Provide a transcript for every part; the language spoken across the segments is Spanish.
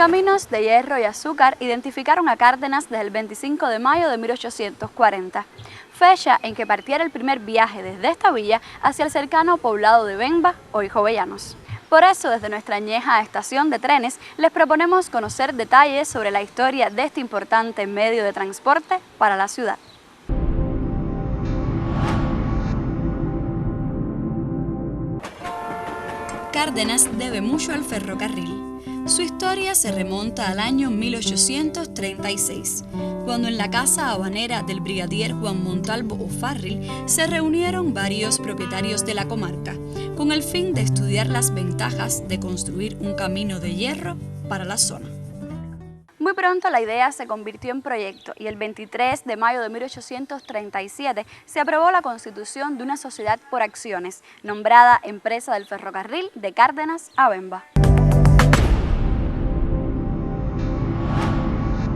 Caminos de hierro y azúcar identificaron a Cárdenas desde el 25 de mayo de 1840, fecha en que partiera el primer viaje desde esta villa hacia el cercano poblado de Bemba, hoy Jovellanos. Por eso, desde nuestra añeja estación de trenes, les proponemos conocer detalles sobre la historia de este importante medio de transporte para la ciudad. Cárdenas debe mucho al ferrocarril. Su historia se remonta al año 1836, cuando en la casa habanera del brigadier Juan Montalvo O'Farrill se reunieron varios propietarios de la comarca, con el fin de estudiar las ventajas de construir un camino de hierro para la zona. Muy pronto la idea se convirtió en proyecto y el 23 de mayo de 1837 se aprobó la constitución de una sociedad por acciones, nombrada Empresa del Ferrocarril de Cárdenas a Bemba.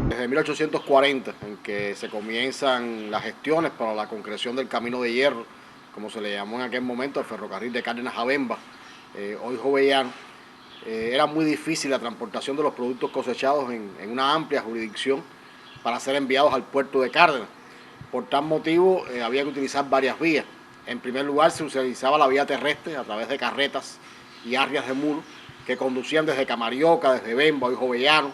Desde 1840, en que se comienzan las gestiones para la concreción del camino de hierro, como se le llamó en aquel momento, el ferrocarril de Cárdenas a Bemba, hoy Jovellanos, era muy difícil la transportación de los productos cosechados en una amplia jurisdicción para ser enviados al puerto de Cárdenas. Por tal motivo había que utilizar varias vías. En primer lugar se utilizaba la vía terrestre a través de carretas y arrias de mulos que conducían desde Camarioca, desde Bemba, hoy Jovellanos,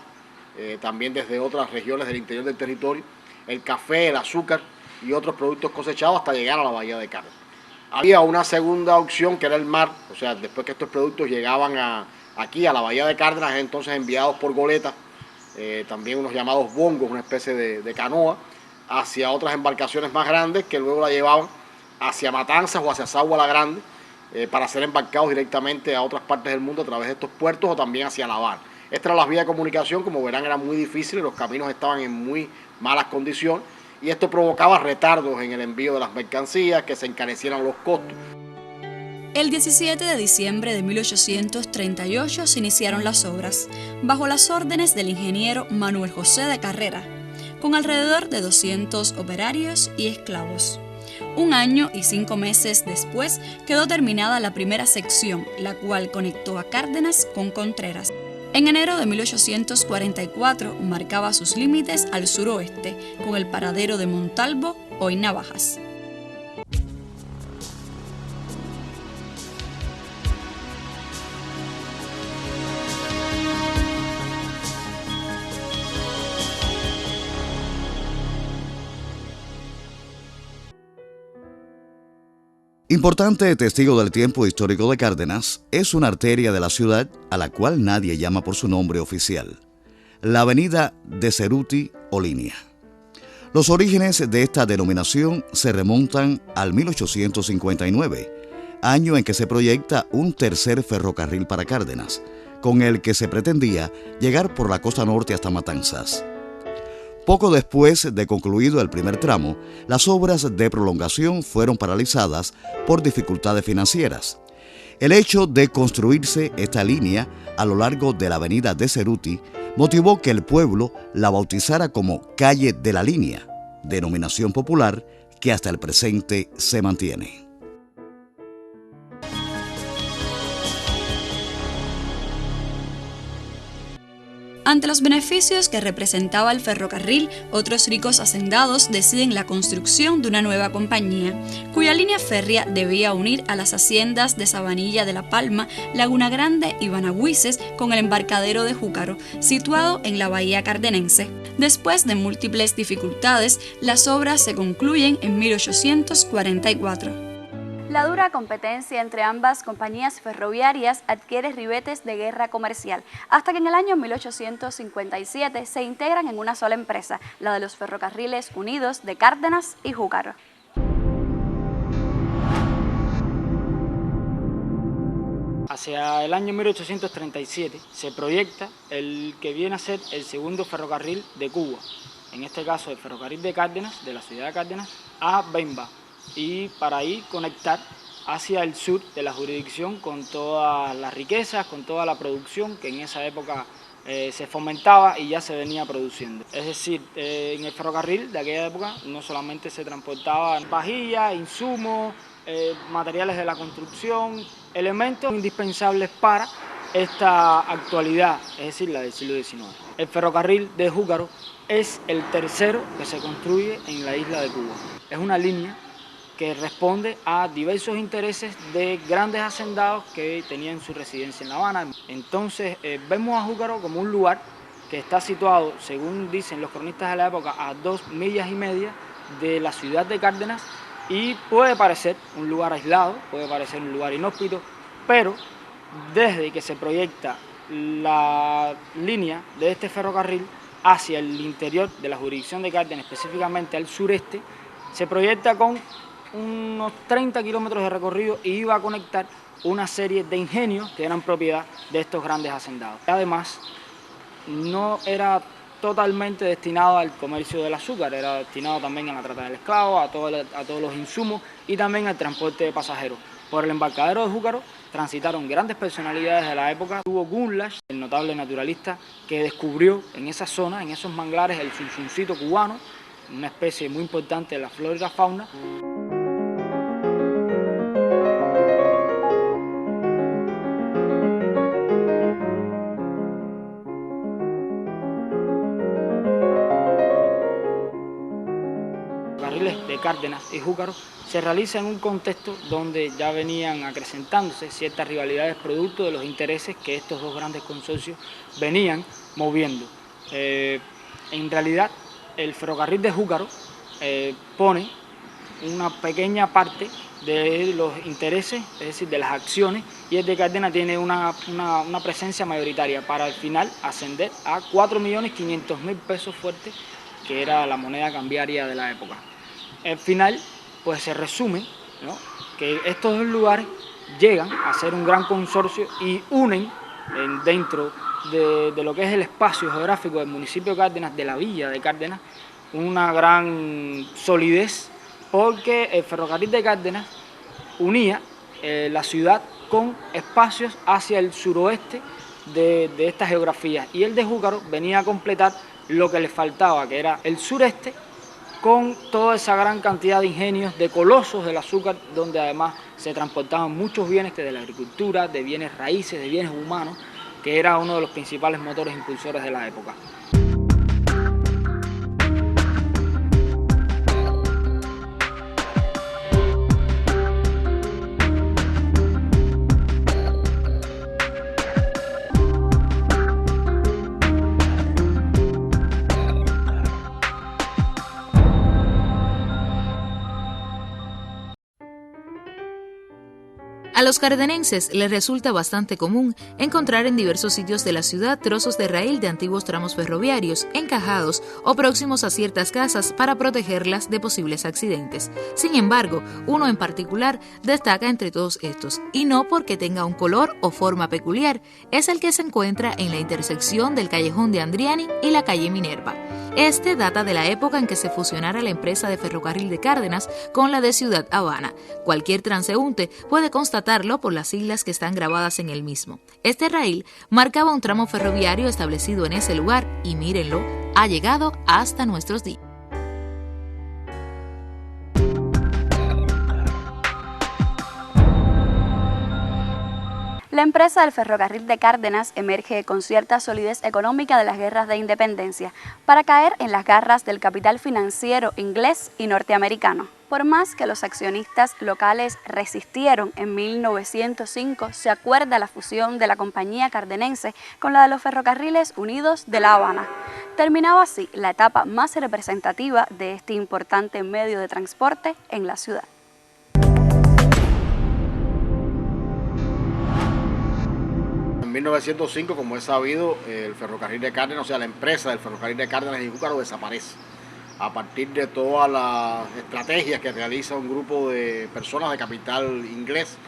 también desde otras regiones del interior del territorio, el café, el azúcar y otros productos cosechados hasta llegar a la bahía de Cárdenas. Había una segunda opción que era el mar, o sea, después que estos productos llegaban aquí a la bahía de Cárdenas, entonces enviados por goletas, también unos llamados bongos, una especie de canoa, hacia otras embarcaciones más grandes que luego la llevaban hacia Matanzas o hacia Sagua la Grande para ser embarcados directamente a otras partes del mundo a través de estos puertos o también hacia La Habana. Estas eran las vías de comunicación, como verán eran muy difíciles, los caminos estaban en muy malas condiciones y esto provocaba retardos en el envío de las mercancías, que se encarecieran los costos. El 17 de diciembre de 1838 se iniciaron las obras, bajo las órdenes del ingeniero Manuel José de Carrera, con alrededor de 200 operarios y esclavos. Un año y 5 meses después quedó terminada la primera sección, la cual conectó a Cárdenas con Contreras. En enero de 1844 marcaba sus límites al suroeste, con el paradero de Montalvo, hoy Navajas. Importante testigo del tiempo histórico de Cárdenas, es una arteria de la ciudad a la cual nadie llama por su nombre oficial, la avenida de Ceruti o Línea. Los orígenes de esta denominación se remontan al 1859, año en que se proyecta un tercer ferrocarril para Cárdenas, con el que se pretendía llegar por la costa norte hasta Matanzas. Poco después de concluido el primer tramo, las obras de prolongación fueron paralizadas por dificultades financieras. El hecho de construirse esta línea a lo largo de la avenida de Ceruti motivó que el pueblo la bautizara como Calle de la Línea, denominación popular que hasta el presente se mantiene. Ante los beneficios que representaba el ferrocarril, otros ricos hacendados deciden la construcción de una nueva compañía, cuya línea férrea debía unir a las haciendas de Sabanilla de la Palma, Laguna Grande y Banagüises con el embarcadero de Júcaro, situado en la bahía cardenense. Después de múltiples dificultades, las obras se concluyen en 1844. La dura competencia entre ambas compañías ferroviarias adquiere ribetes de guerra comercial, hasta que en el año 1857 se integran en una sola empresa, la de los Ferrocarriles Unidos de Cárdenas y Júcaro. Hacia el año 1837 se proyecta el que viene a ser el segundo ferrocarril de Cuba, en este caso el ferrocarril de Cárdenas, de la ciudad de Cárdenas, a Bemba, y para ahí conectar hacia el sur de la jurisdicción con todas las riquezas, con toda la producción que en esa época se fomentaba y ya se venía produciendo. Es decir, en el ferrocarril de aquella época no solamente se transportaban vajillas, insumos, materiales de la construcción, elementos indispensables para esta actualidad, es decir, la del siglo XIX. El ferrocarril de Júcaro es el tercero que se construye en la isla de Cuba. Es una línea que responde a diversos intereses de grandes hacendados que tenían su residencia en La Habana. Entonces vemos a Júcaro como un lugar que está situado, según dicen los cronistas de la época, a 2,5 millas de la ciudad de Cárdenas, y puede parecer un lugar aislado, puede parecer un lugar inhóspito, pero desde que se proyecta la línea de este ferrocarril hacia el interior de la jurisdicción de Cárdenas, específicamente al sureste, se proyecta con unos 30 kilómetros de recorrido y iba a conectar una serie de ingenios que eran propiedad de estos grandes hacendados. Además, no era totalmente destinado al comercio del azúcar, era destinado también a la trata del esclavo, a todos los insumos y también al transporte de pasajeros. Por el embarcadero de Júcaro transitaron grandes personalidades de la época. Hubo Gunlash, el notable naturalista, que descubrió en esa zona, en esos manglares, el sunsuncito cubano, una especie muy importante de la flora y la fauna. Ferrocarriles de Cárdenas y Júcaro se realiza en un contexto donde ya venían acrecentándose ciertas rivalidades producto de los intereses que estos dos grandes consorcios venían moviendo. En realidad, el ferrocarril de Júcaro pone una pequeña parte de los intereses, es decir, de las acciones, y el de Cárdenas tiene una presencia mayoritaria para al final ascender a 4.500.000 pesos fuertes, que era la moneda cambiaria de la época. Al final, pues se resume, ¿no?, que estos dos lugares llegan a ser un gran consorcio y unen dentro de lo que es el espacio geográfico del municipio de Cárdenas, de la villa de Cárdenas, una gran solidez, porque el ferrocarril de Cárdenas unía la ciudad con espacios hacia el suroeste de esta geografía, y el de Júcaro venía a completar lo que le faltaba, que era el sureste, con toda esa gran cantidad de ingenios, de colosos del azúcar, donde además se transportaban muchos bienes de la agricultura, de bienes raíces, de bienes humanos, que era uno de los principales motores impulsores de la época. A los cardenenses les resulta bastante común encontrar en diversos sitios de la ciudad trozos de raíl de antiguos tramos ferroviarios, encajados o próximos a ciertas casas para protegerlas de posibles accidentes. Sin embargo, uno en particular destaca entre todos estos, y no porque tenga un color o forma peculiar, es el que se encuentra en la intersección del callejón de Andriani y la calle Minerva. Este data de la época en que se fusionara la empresa de ferrocarril de Cárdenas con la de Ciudad Habana. Cualquier transeúnte puede constatarlo por las siglas que están grabadas en el mismo. Este raíl marcaba un tramo ferroviario establecido en ese lugar y, mírenlo, ha llegado hasta nuestros días. La empresa del ferrocarril de Cárdenas emerge con cierta solidez económica de las guerras de independencia, para caer en las garras del capital financiero inglés y norteamericano. Por más que los accionistas locales resistieron, en 1905 se acuerda la fusión de la compañía cardenense con la de los Ferrocarriles Unidos de La Habana. Terminaba así la etapa más representativa de este importante medio de transporte en la ciudad. En 1905, como es sabido, el ferrocarril de Cárdenas, o sea, la empresa del ferrocarril de Cárdenas y Júcaro desaparece. A partir de todas las estrategias que realiza un grupo de personas de capital inglés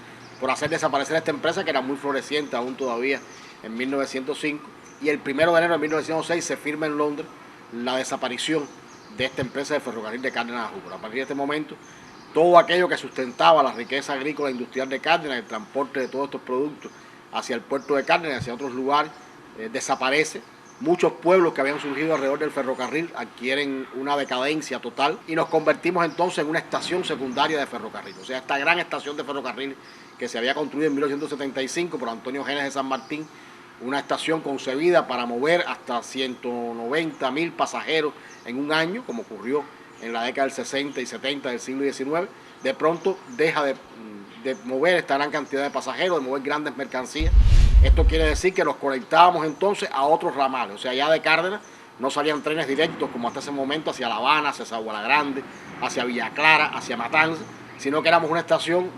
por hacer desaparecer esta empresa, que era muy floreciente aún todavía en 1905, y el 1 de enero de 1906 se firma en Londres la desaparición de esta empresa del ferrocarril de Cárdenas a Júcaro. A partir de este momento, todo aquello que sustentaba la riqueza agrícola e industrial de Cárdenas, el transporte de todos estos productos hacia el puerto de Cárdenas, hacia otros lugares, desaparece Muchos pueblos que habían surgido alrededor del ferrocarril adquieren una decadencia total y nos convertimos entonces en una estación secundaria de ferrocarril. O sea, esta gran estación de ferrocarril que se había construido en 1875 por Antonio Genes de San Martín, una estación concebida para mover hasta 190.000 pasajeros en un año, como ocurrió en la década del 60 y 70 del siglo XIX, de pronto deja de mover esta gran cantidad de pasajeros, de mover grandes mercancías. Esto quiere decir que nos conectábamos entonces a otros ramales, o sea, ya de Cárdenas no salían trenes directos como hasta ese momento hacia La Habana, hacia Sabana Grande, hacia Villa Clara, hacia Matanzas, sino que éramos una estación,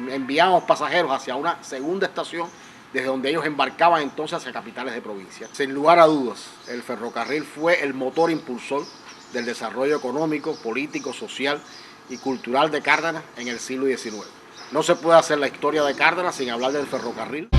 enviábamos pasajeros hacia una segunda estación, desde donde ellos embarcaban entonces hacia capitales de provincia. Sin lugar a dudas, el ferrocarril fue el motor impulsor del desarrollo económico, político, social y cultural de Cárdenas en el siglo XIX. No se puede hacer la historia de Cárdenas sin hablar del ferrocarril.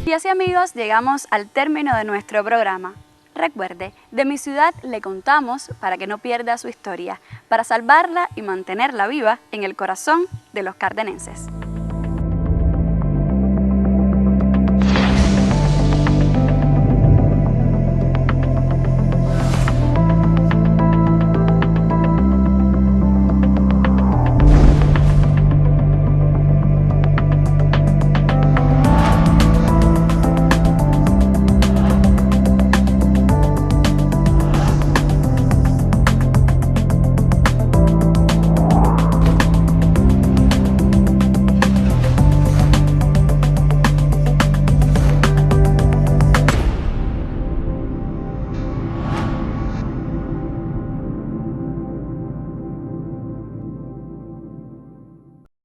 Y así, amigos, llegamos al término de nuestro programa. Recuerde, de mi ciudad le contamos para que no pierda su historia, para salvarla y mantenerla viva en el corazón de los cardenenses.